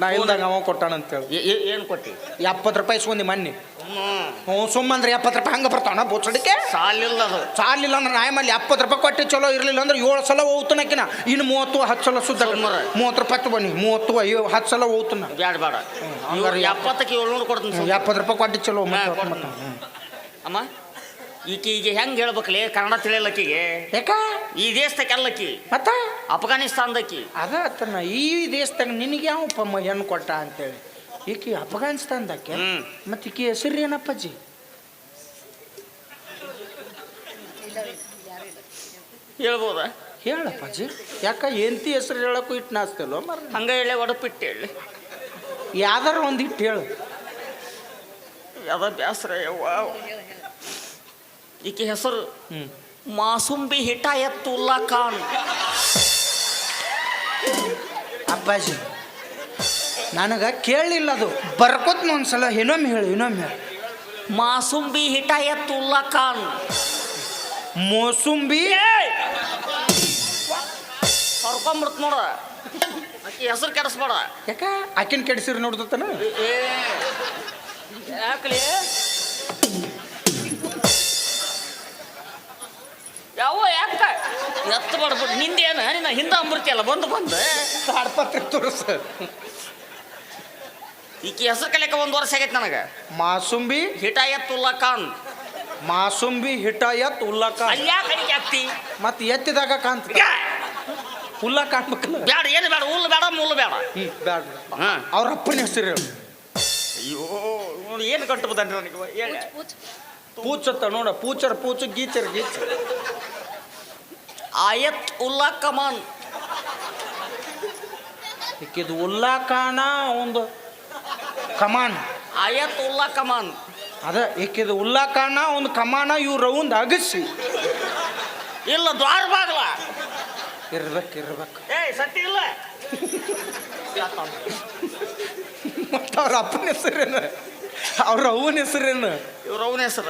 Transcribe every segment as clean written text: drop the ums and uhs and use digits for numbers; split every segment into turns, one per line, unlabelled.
ನಾ ಇಲ್ದಾಗ ಅವ ಕೊಟ್ಟಾನ ಅಂತೇಳಿ.
ಏನು ಕೊಟ್ಟಿ?
70 ರೂಪಾಯಿ ಇಸ್ಕೊಂಡಿ ಮೊನ್ನೆ. ಹ್ಞೂ ಸುಮ್ಮಂದ್ರೆ 70 ರೂಪಾಯಿ ಹಂಗೆ ಬರ್ತಾವಣ ಬೋಚಡಿಕೆ.
ಸಾಲಿಲ್ಲ ಅದು.
ಸಾಲಿಲ್ಲ ಅಂದ್ರೆ ನಾಯ ಮೇಲೆ 70 ರೂಪಾಯಿ ಕೊಟ್ಟು ಚಲೋ ಇರಲಿಲ್ಲ ಅಂದ್ರೆ 7 ಸಲ ಹೋಗ್ತಾನಕಿನ. ಇನ್ನು 30 10 ಸಲ ಸುದ್ದ 30 ರೂಪಾಯಿ ಬನ್ನಿ 30 10 ಸಲ ಹೋಗ್ತಾನ.
ಬ್ಯಾಡ ಬೇಡ 70ಕ್ಕೆ 700 ಕೊಡ್ತೀನಿ.
70 ರೂಪಾಯಿ ಕೊಟ್ಟು ಚಲೋ
ಅಮ್ಮ. ಈಕೆ ಹೆಂಗೆ ಹೇಳ್ಬೇಕಲೇ ಕನ್ನಡ ತಿಳಿಯಲಕ್ಕಿಗೆ?
ಯಾಕ
ಈ ದೇಶದಕ್ಕೆಲ್ಲಕ್ಕಿ
ಮತ್ತ
ಅಫ್ಘಾನಿಸ್ತಾನದಕ್ಕಿ
ಅದ ಆತನ ಈ ದೇಶದಾಗ ನಿನಗೆ ಯಾವ ಹೆಣ್ಣು ಕೊಟ್ಟ ಅಂತೇಳಿ. ಈಕಿ ಅಫ್ಘಾನಿಸ್ತಾನದಕ್ಕೆ. ಮತ್ತೆ ಈಕಿ ಹೆಸರು ಏನಪ್ಪಾಜಿ?
ಹೇಳ್ಬೋದಾ?
ಹೇಳಪ್ಪಾಜಿ. ಯಾಕ ಎಂತಿ ಹೆಸರು ಹೇಳಕ್ಕೂ ಇಟ್ಟು ನಾಸ್ತಲ್ವ ಮರ
ಹಂಗ ಹೇಳಿ ಒಡಪಿಟ್ಟು ಹೇಳಿ
ಯಾವ್ದಾರ ಒಂದು ಇಟ್ಟು ಹೇಳು.
ಯಾವ್ದ ಬ್ಯಾಸ್ರ ಯವ್ವ. ಈಕೆ ಹೆಸರು ಮಾಸುಂಬಿ ಹಿಟಾಯತ್ತುಲ್ಲಾ ಖಾನ್.
ಅಪ್ಪಾಜಿ ನನಗೆ ಕೇಳಲಿಲ್ಲ ಅದು ಬರ್ಕೋತ್ನ ಒಂದ್ಸಲ ಇನ್ನೊಮ್ಮೆ ಹೇಳು ಇನ್ನೊಮ್ಮೆ ಹೇಳು.
ಮಾಸುಂಬಿ ಹಿಟಾಯತ್ತುಲ್ಲಾ ಖಾನ್.
ಮೋಸುಂಬಿ
ಹೊರ್ಕೊಂಬಿಡ್ತ ನೋಡ. ಆಕೆ ಹೆಸರು ಕೆಡಿಸ್ಬೇಡ.
ಯಾಕ ಆಕಿನ ಕೆಡಿಸಿರಿ ನೋಡ್ದತನ
ಯಾಕಲಿ ಯಾವ ಯಾಕ ಎತ್ತು ಮಾಡ್ಬಿಟ್ಟು ನಿಂದೇನ ನಿನ್ನ ಹಿಂದೆ ಅಂಬರ್ತಿ ಅಲ್ಲ ಬಂದು
ತಾಡ್ಪತ್ರೆ ತೋರಿಸ.
ಈಕಿ ಹೆಸರು ಕಲಿಯಕ 1 ವರ್ಷ ಆಗೈತೆ ನನಗೆ.
ಮಾಸುಂಬಿ
ಹಿಟಾಯತ್ತುಲ್ಲಾ ಖಾನ್.
ಮಾಸುಂಬಿ ಹಿಟಾಯತ್ ಉಲ್ಲಾ ಖಾನ್.
ಅಲ್ಯಾ ಕಡಿಕೆ ಆಗ್ತಿ
ಮತ್ತೆ ಎತ್ತಿದಾಗ ಕಾಂತ ಉಲ್ಲಾ ಕಾಣ್ಬೇಕಲ್ಲ.
ಬೇಡ ಏನು ಬೇಡ ಹುಲ್ಲು ಬೇಡ ಮುಳ್ಳು ಬೇಡ.
ಬೇಡ ಅವ್ರ ಅಪ್ಪನ ಹೆಸರು ಹೇಳು.
ಅಯ್ಯೋ ನೋಡಿ ಏನು ಕಟ್ಟುವುದನ್ರಿ ನನಗೆ.
ಪೂಚತ್ತ ನೋಡ ಪೂಚರ್ ಪೂಚು ಗೀಚರ್ ಗೀಚ.
ಆಯತ್ ಉಲ್ಲಾ ಕಮಾನ್.
ಇದು ಉಲ್ಲಾ ಖಾನ ಒಂದು ಕಮಾನ್.
ಆಯತ್ ಉಲ್ಲಾ ಕಮಾನ್
ಅದ ಏಕಿದು ಉಲ್ಲಾ ಖಾನ ಒಂದು ಕಮಾನ. ಇವ್ರು ಒಂದು ಅಗಸಿ
ಇಲ್ಲ ದ್ವಾರ ಬಾಗಲ
ಇರ್ಬೇಕು.
ಏ ಸತ್ತಿ ಇಲ್ಲ.
ಮತ್ತು ಅವ್ರ ಅಪ್ಪನ ಹೆಸರೇನು ಅವ್ರ ಅವನ ಹೆಸರೇನು?
ಇವ್ರ ಅವನ ಹೆಸರ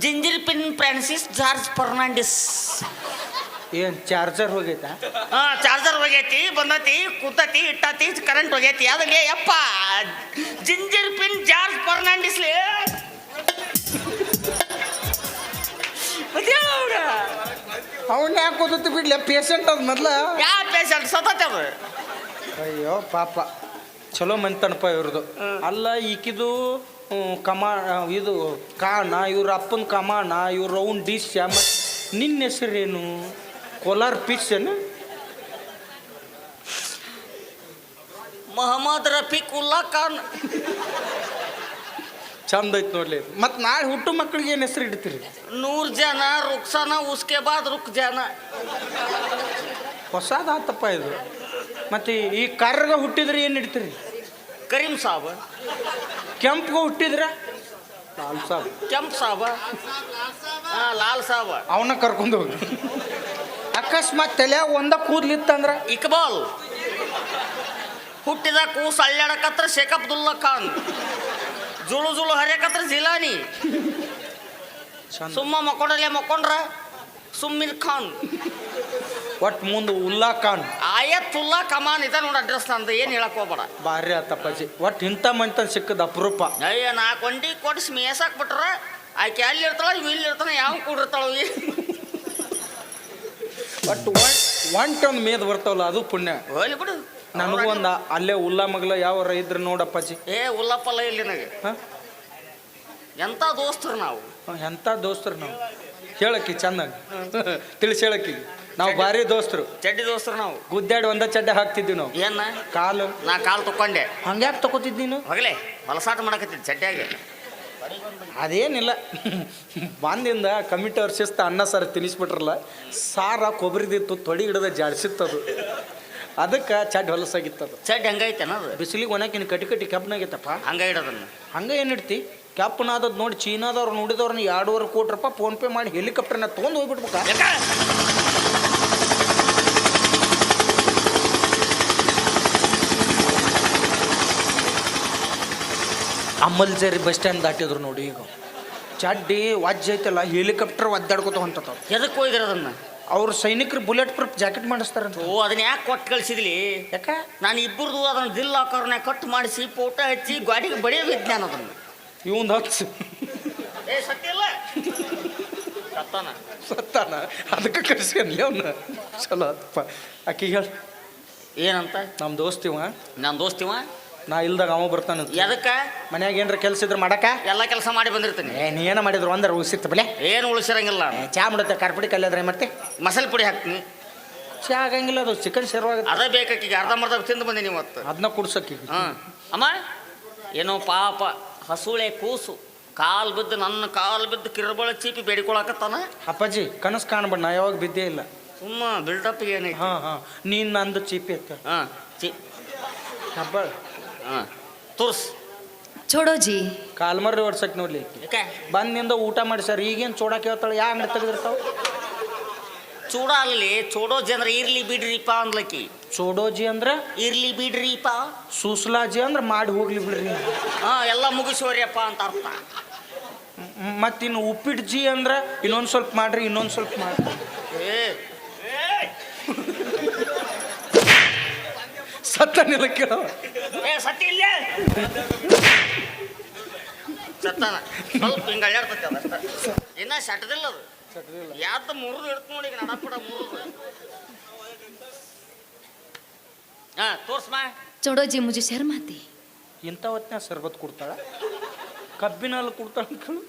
ಜಿಂಜಿರ್ ಪಿನ್ ಫ್ರಾನ್ಸಿಸ್ ಜಾರ್ಜ್ ಫರ್ನಾಂಡಿಸ್.
ಏನು ಚಾರ್ಜರ್ ಹೋಗೈತಾ?
ಚಾರ್ಜರ್ ಹೋಗೈತಿ ಬಂದತಿ ಕೂತತಿ ಇಟ್ಟತಿ ಕರೆಂಟ್ ಹೋಗೈತಿ. ಅದಲ್ಲಿ ಯಪ್ಪ ಜಿಂಜಿರ್ ಪಿನ್ ಜಾರ್ಜ್ ಫರ್ನಾಂಡಿಸ್ಲಿ.
ಅವನ್ನ ಯಾಕೆ ಓದತ್ತಿ ಬಿಡ್ಲಿ ಪೇಷಂಟ್ ಅದ್ ಮೊದ್ಲ.
ಯಾವ ಪೇಷಂಟ್ ಸತತ ಅದು?
ಅಯ್ಯೋ ಪಾಪ ಚಲೋ ಮಂತನಪ್ಪ ಇವ್ರದ್ದು. ಅಲ್ಲ ಈಕಿದು ಇದು ಕಾಣ, ಇವ್ರ ಅಪ್ಪನ ಕಮಾನ, ಇವ್ರ ರೌಂಡ್ ಡಿಶ್. ಮತ್ತು ನಿನ್ನ ಹೆಸರೇನು? ಕೋಲಾರ ಪಿಚ್ ಏನು?
ಮೊಹಮ್ಮದ್ ರಫೀಕ್ ಉಲ್ಲಾ ಖಾನ್.
ಚಂದ ಐತ್ ನೋಡ್ಲಿ. ಮತ್ತು ನಾಳೆ ಹುಟ್ಟು ಮಕ್ಕಳಿಗೆ ಏನು ಹೆಸರು ಇಡ್ತೀರಿ?
100 ಜನ ರುಕ್ಸಾನ ಉಸ್ಕೆ ಬಾದ್ ರುಕ್ ಜಾನ.
ಹೊಸದಾತಪ್ಪ ಇದು. ಮತ್ತು ಈ ಕರ್ಗ ಹುಟ್ಟಿದ್ರೆ ಏನು ಇಡ್ತೀರಿ?
ಕರೀಂ ಸಾಬ್.
ಕೆಂಪ್ಗೆ ಹುಟ್ಟಿದ್ರೆ ಲಾಲ್ ಸಾಬ್.
ಕೆಂಪ್ ಸಾಬ ಲಾಲ್ ಸಾಬ.
ಅವನ್ನ ಕರ್ಕೊಂಡು ಹೋಗಿ. ಅಕಸ್ಮಾತ್ ತಲೆ ಒಂದ ಕೂದ್ಲಿತ್ತಂದ್ರೆ
ಇಕ್ಬಾಲ್. ಹುಟ್ಟಿದ ಕೂಸು ಅಳ್ಳಾಡಕತ್ರ ಶೇಖ್ ಅಬ್ದುಲ್ಲಾ ಖಾನ್. ಜುಳು ಜುಳು ಹರಿಯಕತ್ರ ಜಿಲಾನಿ. ಸುಮ್ಮ ಮಕ್ಕೊಂಡ್ರ ಸುಮ್ಮಿರ್ ಖಾನ್.
ಒಟ್ಟು ಮುಂದೆ ಉಲ್ಲಾ ಖಾನ್.
ಆಯತ್ತುಲ್ಲಾ ಕಮಾನ್ ಇದ ನೋಡಿ ಅಡ್ರೆಸ್ ನಂದು. ಏನು ಹೇಳಕ್ ಹೋಗ್ಬೇಡ.
ಭಾರಿ ಆತಪ್ಪಾಜಿ. ಒಟ್ಟು ಇಂಥ ಮಂತನ್ ಸಿಕ್ಕದ ಅಪರೂಪ.
ಅಯ್ಯ ನಾ ಕೊಂಡಿ ಕೊಡಿಸಿ ಮೇಸಾಕ್ಬಿಟ್ರ ಆಕೆ ಅಲ್ಲಿ ಇರ್ತಾಳ ಇವ್ ಇಲ್ಲಿ ಇರ್ತಾನೆ ಯಾವ ಕೂಡಿರ್ತಾಳ.
ಒಟ್ಟು ಒಂಟೊಂದು ಮೇದ್ ಬರ್ತಾವಲ್ಲ ಅದು ಪುಣ್ಯ.
ಹೋಗ್ಲಿ ಬಿಡು.
ನನಗೂ ಒಂದು ಅಲ್ಲೇ ಉಲ್ಲಾ ಮಗ್ಲ ಯಾವಾರ ಇದ್ರೆ ನೋಡಪ್ಪಾಜಿ.
ಉಲ್ಲಪ್ಪಲ್ಲ ಇಲ್ಲಿ ನನಗೆ. ಎಂಥ ದೋಸ್ತರು ನಾವು.
ಎಂಥ ದೋಸ್ತರು ನಾವು. ಹೇಳಕ್ಕಿ ಚೆನ್ನಾಗಿ ತಿಳಿಸಿ ಹೇಳಕ್ಕಿ. ನಾವು ಭಾರಿ ದೋಸ್ತರು.
ಚಡ್ಡಿ ದೋಸ್ತರು ನಾವು.
ಗುದ್ದಾಡಿ ಒಂದ ಚಡ್ಡೆ ಹಾಕ್ತಿದ್ವಿ ನಾವು.
ಏನ
ಕಾಲು?
ನಾ ಕಾಲು ತಕೊಂಡೆ.
ಹಂಗ್ಯಾಕೆ ತಗೋತಿದ್ ನೀನು?
ಹೋಗ್ಲೇ ಹೊಲಸಾಟ ಮಾಡಕತ್ತಿದ್ದೆ ಚಡ್ಡಿಯಾಗೆ.
ಅದೇನಿಲ್ಲ ಬಂದಿಂದ ಕಮಿಟಿ ಅವ್ರ ಶಿಸ್ತ ಅನ್ನ ಸಾರು ತಿನ್ನಿಸ್ಬಿಟ್ರಲ್ಲ. ಸಾರ ಕೊಬ್ಬರಿದಿತ್ತು ತೊಡಿ ಹಿಡ್ದ ಜಾಡ್ಸಿತ್ತದು. ಅದಕ್ಕೆ ಚಡ್ಡಿ ಹೊಲಸಾಗಿತ್ತದು.
ಚಡ್ಡಿ ಹಂಗೈತೆನ ಅದು?
ಬಿಸಿಲಿಗೆ ಒಣಕಿನ ಕಟಿ ಕೆಪ್ಪನಾಗೈತಪ್ಪ.
ಹಂಗ ಇಡೋದನ್ನ
ಹಂಗೆ ಏನು ಇಡ್ತಿ? ಕ್ಯಾಪ್ನಾದದ್ ನೋಡಿ ಚೀನಾದವ್ರು ನೋಡಿದವ್ರನ್ನ 2.5 ಕೋಟಿ ರೂಪಾಯಿ ಫೋನ್ಪೇ ಮಾಡಿ ಹೆಲಿಕಾಪ್ಟರ್ನ ತೊಗೊಂಡು ಹೋಗ್ಬಿಟ್ಬೇಕಾ? ಅಮ್ಮಲ್ಜೇರಿ ಬಸ್ ಸ್ಟ್ಯಾಂಡ್ ದಾಟಿದ್ರು ನೋಡಿ. ಈಗ ಚಡ್ಡಿ ವಾಜ್ಯ ಐತಲ್ಲ ಹೆಲಿಕಾಪ್ಟರ್ ಒದ್ದಾಡ್ಕೋತ ಹೊಂಟತಾವ.
ಎದಕ್ಕೆ ಹೋಯ್ದಿರ ಅದನ್ನ?
ಅವ್ರ ಸೈನಿಕರು ಬುಲೆಟ್ ಪ್ರೂಫ್ ಜಾಕೆಟ್ ಮಾಡಿಸ್ತಾರಂತ.
ಓ ಅದನ್ನ ಯಾಕೆ ಕೊಟ್ಟು ಕಳಿಸಿದ್ಲಿ?
ಯಾಕ
ನಾನು ಇಬ್ಬರದು ಅದನ್ನ ದಿಲ್ ಆಕಾರನ ಕಟ್ ಮಾಡಿಸಿ ಫೋಟೋ ಹಚ್ಚಿ ಗಾಡಿಗೆ ಬಡಿಯೋ ವಿಜ್ಞಾನ ಅದನ್ನು.
ಇವಂದು ಹಚ್ಚು
ಏ ಸತ್ಯಲ್ಲ ಸತ್ತಾನ
ಸತ್ತಾನ ಅದಕ್ಕೆ ಕರ್ಸ್ಕನ್ಲಿ ಅವನ್ನ. ಚಲೋ ಅಪ್ಪ. ಆಕಿ ಹೇಳ
ಏನಂತ?
ನಮ್ಮ ದೋಸ್ತಿವ,
ನನ್ನ ದೋಸ್ತಿವ
ನಾ ಇಲ್ದಾಗ ಅವ ಬರ್ತಾನ.
ಎದಕ್ಕೆ?
ಮನ್ಯಾಗ ಏನ್ರ ಕೆಲ್ಸ ಇದ್ರೆ ಮಾಡಕ
ಎಲ್ಲ ಕೆಲಸ ಮಾಡಿ ಬಂದಿರ್ತೀನಿ.
ನೀ ಏನ ಮಾಡಿದ್ರು ಅಂದ್ರೆ ಉಸಿತ್ತು ಬಲೆ.
ಏನು ಉಳಿಸಿರಂಗಿಲ್ಲ.
ಚಾ ಮಾಡುತ್ತೆ ಕಾರ್ಪುಡಿ ಕಲ್ಲಾದ್ರೆ ಮತ್ತೆ
ಮಸಾಲೆ ಪುಡಿ ಹಾಕ್ತೀನಿ.
ಚಾ ಆಗಂಗಿಲ್ಲ, ಅದು ಚಿಕನ್ ಶೇರ್ವಾಗುತ್ತೆ.
ಅದೇ ಬೇಕಾಕೀಗ ಅರ್ಧಂಬರ್ಧ ತಿಂದು ಬಂದೀನಿ ಇವತ್ತು.
ಅದನ್ನ ಕುಡ್ಸಕ್ಕಿ.
ಹಾಂ ಅಮ್ಮ ಏನೋ ಪಾಪ ಹಸುಳೆ ಕೂಸು ಕಾಲು ಬಿದ್ದು ನನ್ನ ಕಾಲು ಬಿದ್ದು ಕಿರುಬಳ ಚೀಪಿ ಬೇಡಿಕೊಳಕತ್ತಾನ.
ಅಪ್ಪಾಜಿ ಕನಸು ಕಾಣ್ಬೇಡ, ನಾ ಯಾವಾಗ ಬಿದ್ದೇ ಇಲ್ಲ.
ಸುಮ್ಮ ಬಿಲ್ಡಪ್ಗೆ ಏನೈತಿ.
ಹಾಂ ಹಾಂ ನೀನು ನಂದು ಚೀಪಿ ಅತ್ತ.
ಹಾಂ
ಹಬ್ಬ
ಹಾಂ ತೋರ್ಸ್
छोड़ो जी.
ಕಾಲ್ಮರ್ರಿ ಓಡ್ಸಕ್ ನೋಡ್ಲಿ.
ಯಾಕೆ
ಬಂದಿಂದ ಊಟ ಮಾಡಿ ಸರ್ ಈಗೇನು ಚೂಡಾಕಿ ಹೇಳ್ತಾಳೆ. ಯಾ ಅಂಗಡಿ ತೆಗೆದಿರ್ತಾವ?
ಚೂಡ ಅಲ್ಲಿ ಚೋಡೋಜಿ ಅಂದ್ರೆ ಇರ್ಲಿ ಬಿಡ್ರಿಪ್ಪ ಅಂದ್ಲಕ್ಕಿ.
ಚೋಡೋಜಿ ಅಂದ್ರೆ
ಇರ್ಲಿ ಬಿಡ್ರಿಪ್ಪ,
ಸೂಸಲಾಜಿ ಅಂದ್ರೆ ಮಾಡಿ ಹೋಗ್ಲಿ ಬಿಡ್ರಿ.
ಹಾಂ ಎಲ್ಲ ಮುಗಿಸೋರಿಯಪ್ಪ ಅಂತ ಅರ್ಥ.
ಮತ್ತಿನ್ನು ಉಪ್ಪಿಟ್ಟು ಜಿ ಅಂದ್ರೆ ಇನ್ನೊಂದು ಸ್ವಲ್ಪ ಮಾಡ್ರಿ, ಇನ್ನೊಂದು ಸ್ವಲ್ಪ ಮಾಡ್ರಿ.
ಏ
ಸತ್ತನಿಲ್ಲ ಕೇಳೋ.
ಏ ಸತ್ಯ ಇಲ್ಲ ಸತ್ತಾನ ಸ್ವಲ್ಪ ಹಿಂಗೆ ಅಳ್ಳಾಡ್ತೈತೆ ಅದಷ್ಟ. ಇನ್ನ ಸಟ್ಟದಿಲ್ಲ ಅದು. ಯಾವ್ದು ಮುರಿದು ಇಡ್ತು ನೋಡಿ, ಈಗ ನಡಪಡ ಮುರಿದು. ಹಾಂ ತೋರ್ಸ್ಮ.
छोड़ो जी, मुझे शर्म आती.
ಇಂಥ ಹೊತ್ತಿನ ಸರ್ಬತ್ ಕೊಡ್ತಾಳ, ಕಬ್ಬಿನಲ್ಲಿ ಕೊಡ್ತಾಳ ಕೇಳು.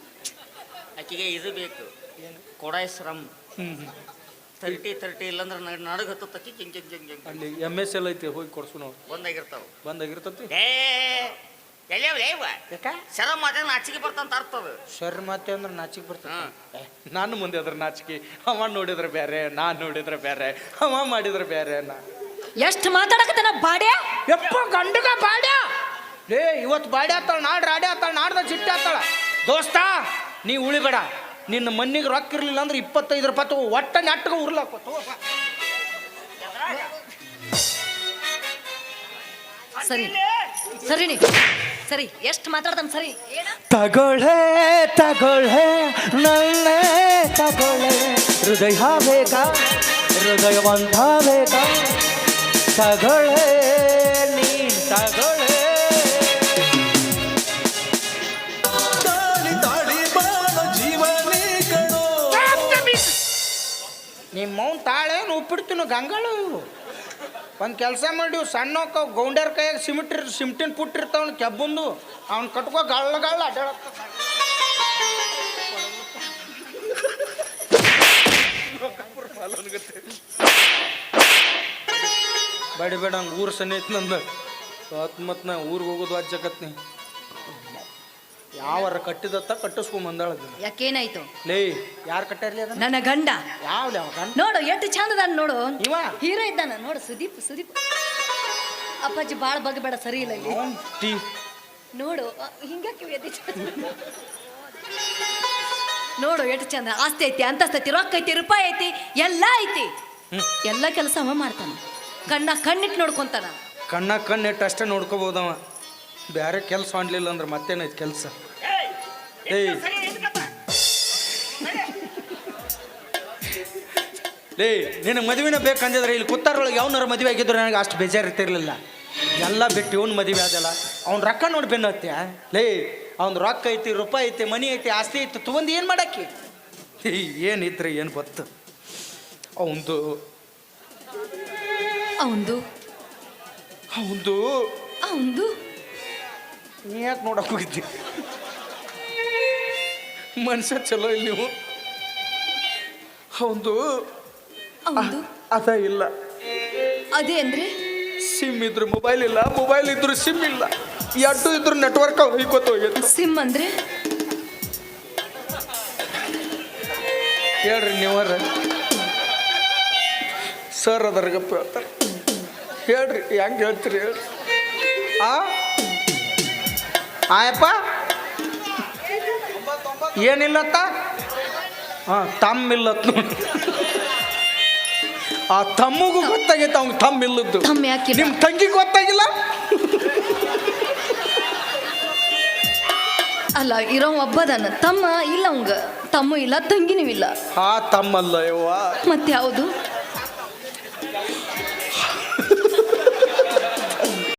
ಆಕೆಗೆ ಇದು ಬೇಕು, ಕೊಡಾಯ್ ಶ್ರಮ್ 30 ಇಲ್ಲಂದ್ರೆ ನಡಗ ಹತ್ತಕ್ಕಿ ಕಿಂಗ್ ಕಿಂಗ್ ಕಿಂಗ್ ಕಿಂಗ್
ಅಲ್ಲಿ MSL ಐತಿ, ಹೋಗಿ ಕೊಡ್ಸು ನಾವು.
ಬಂದಾಗಿರ್ತಾವ.
ಬಂದಾಗಿರ್ತತಿ.
ಏ ಎಲ್ಲೇವ
ಯಾಕ
ಶರ ಮಾತ್ರ ನಾಚಿಕೆ ಬರ್ತಂತ ಅರ್ಥದ.
ಶರ್ ಮಾತೆ ಅಂದ್ರೆ ನಾಚಿಕೆ ಬರ್ತದೆ.
ಹಾಂ
ನಾನು ಮುಂದೆ ಅದ್ರ ನಾಚಿಕೆ. ಅವ ನೋಡಿದ್ರೆ ಬೇರೆ, ನಾನು ನೋಡಿದ್ರೆ ಬೇರೆ, ಅವ ಮಾಡಿದ್ರೆ ಬೇರೆ. ನಾ
ಎಷ್ಟು ಮಾತಾಡಕತ್ತನ ಬಾಡ್ಯ.
ಯಪ್ಪ ಗಂಡಗ ಬಾಡ್ಯ. ಲೇ ಇವತ್ತು ಬಾಡ್ಯ ಆತಾಳ, ನಾಡ್ ರಾಡಿ ಆತಾಳ, ನಾಡ್ದ ಚಿಟ್ಟೆ ಆತಾಳ. ದೋಸ್ತ ನೀ ಉಳಿಬೇಡ. ನಿನ್ನ ಮಣ್ಣಿಗೆ ರೊಕ್ಕ ಇರ್ಲಿಲ್ಲ ಅಂದ್ರೆ 25 ರೂಪಾಯಿ ಒಟ್ಟ ನೆಟ್ಟಗ ಉರ್ಲಾಕ.
ಸರಿ ಸರಿ ನೀ ಸರಿ ಎಷ್ಟು ಮಾತಾಡ್ತಾನ ಸರಿ.
ತಗೊಳ್ಳೆ ತಗೊಳ್ಳೆ ನನ್ನೇ ತಗೊಳ್ಳೆ, ಹೃದಯ ಬೇಕಾ ಹೃದಯವಂತ ಬೇಕಾ, ತಗೊಳ್ಳೆ ನೀನ್ ತಗೊಳ್ಳೆ. ನಿಮ್ಮ ಮೌನ್ ತಾಳೇನು ಉಪ್ಪಿಡ್ತೀನು ಗಂಗಾಳು. ಒಂದು ಕೆಲಸ ಮಾಡಿವ್, ಸಣ್ಣ ಗೌಂಡ್ಯಾರ ಕೈಯಾಗ ಸಿಮೆಂಟಿನ ಪುಟ್ಟಿರ್ತಾವನ್ ಕೆಬ್ಬಂದು, ಅವ್ನ ಕಟ್ಕೋ ಗಳ್ಳ ಗಳ್ಳ ಅಡ್ಡಾಡ. ಬೇಡ ಹಂಗೆ ಊರು ಸನಿ ಐತಿ ನಂದು. ಮತ್ತು ನಾ ಊರಿಗೆ ಹೋಗೋದು ಅಜ್ಜಕತ್ನಿ. ಯಾವಾರ ಕಟ್ಟಿದತ್ತ ಕಟ್ಟಿಸ್ಕೊಂಬಂದಾಳ.
ಯಾಕೇನಾಯ್ತು?
ಲೇ ಯಾರು ಕಟ್ಟಾರ್ಲಿ ಅದ?
ನನ್ನ ಗಂಡ.
ಯಾವ ಗಂಡ?
ನೋಡು ಎಷ್ಟು ಚಂದದಾನ ನೋಡು.
ಇವ
ಹೀರೋ ಇದ್ದಾನ ನೋಡು, ಸುದೀಪ್. ಅಪ್ಪಾಜಿ ಬಾಳ ಬಗ್ಬೇಡ, ಸರಿ ಇಲ್ಲ ಇಲ್ಲಿ
ಟೀ
ನೋಡು. ಹಿಂಗ್ಯಾಕೆ ನೋಡು ಎಷ್ಟು ಚಂದ. ಆಸ್ತಿ ಐತಿ, ಅಂತಸ್ತೈತಿ, ರೊಕ್ಕ ಐತಿ, ರೂಪಾಯಿ ಐತಿ, ಎಲ್ಲ ಐತಿ. ಎಲ್ಲ ಕೆಲಸ ಅವ ಮಾಡ್ತಾನ. ಕಣ್ಣಿಟ್ಟು ನೋಡ್ಕೊಂತಾನ.
ಕಣ್ಣಿಟ್ಟು ಅಷ್ಟೇ ನೋಡ್ಕೋಬೋದವ. ಬೇರೆ ಕೆಲಸ ಮಾಡ್ಲಿಲ್ಲ ಅಂದ್ರೆ ಮತ್ತೇನೈತಿ ಕೆಲಸ. ಏಯ್ ಲೇ ನಿನಗೆ ಮದುವೆನ ಬೇಕಂದಿದ್ರೆ ಇಲ್ಲಿ ಕುತ್ತಾರೊಳಗೆ ಯಾವನಾರ ಮದುವೆ ಆಗಿದ್ರು ನನಗೆ ಅಷ್ಟು ಬೇಜಾರಿರ್ತಿರ್ಲಿಲ್ಲ. ಎಲ್ಲ ಬಿಟ್ಟು ಇವನು ಮದುವೆ ಆದಲ್ಲ, ಅವ್ನು ರೊಕ್ಕ ನೋಡಿ ಬೆನ್ನತ್ಯ. ಲೇ ಅವ್ನು ರೊಕ್ಕ ಐತಿ, ರೂಪಾಯಿ ಐತಿ, ಮನಿ ಐತಿ, ಆಸ್ತಿ ಐತಿ, ತೊಗೊಂಡು ಏನು ಮಾಡಾಕಿ? ಏನಿದ್ರೆ ಏನು ಗೊತ್ತು ಅವಂದು
ಅವಂದು
ಅವಂದು
ಅವಂದು
ನೀ ಯಾಕೆ ನೋಡಕ್ಕೆ ಹೋಗಿದ್ದಿ? ಮನುಷ್ಯ ಚಲೋ ಇಲ್ಲಿ ನೀವು. ಅವಂದು
ಅವಂದು
ಅದ ಇಲ್ಲ.
ಅದೇ ಅಂದ್ರೆ
ಸಿಮ್ ಇದ್ರು ಮೊಬೈಲ್ ಇಲ್ಲ, ಮೊಬೈಲ್ ಇದ್ರು ಸಿಮ್ ಇಲ್ಲ, ಎರಡು ಇದ್ರು ನೆಟ್ವರ್ಕ್ ಹೋಗ್ಕೋತ.
ಸಿಮ್ ಅಂದ್ರೆ
ಹೇಳ್ರಿ ನೀವರ ಸರ್ ಅದರ್ಗಪ್ಪ ಹೇಳ್ತಾರೆ. ಹೇಳ್ರಿ ಹೆಂಗೆ ಹೇಳ್ತೀರಿ ಹೇಳ್ರಿ. ಆಯಪ್ಪ ಏನಿಲ್ಲತ್ತ? ಹಾಂ ತಮ್ಮಿಲ್ಲತ್ ನೋಡಿ. ಆ ತಮ್ಮಗೂ ಗೊತ್ತಾಗೈತೆ ಅವ್ನಿಗೆ ತಮ್ಮಿಲ್ಲದ್ದು.
ತಮ್ಮ ಯಾಕೆ?
ನಿಮ್ಮ ತಂಗಿಗೆ ಗೊತ್ತಾಗಿಲ್ಲ?
ಅಲ್ಲ, ಇರೋ ಒಬ್ಬದಾನ ತಮ್ಮ ಇಲ್ಲ ಅವಂಗ. ತಮ್ಮ ಇಲ್ಲ ತಂಗಿನೂ ಇಲ್ಲ.
ತಮ್ಮಲ್ಲ ಯವ್ವ.
ಮತ್ತೆ ಯಾವುದು?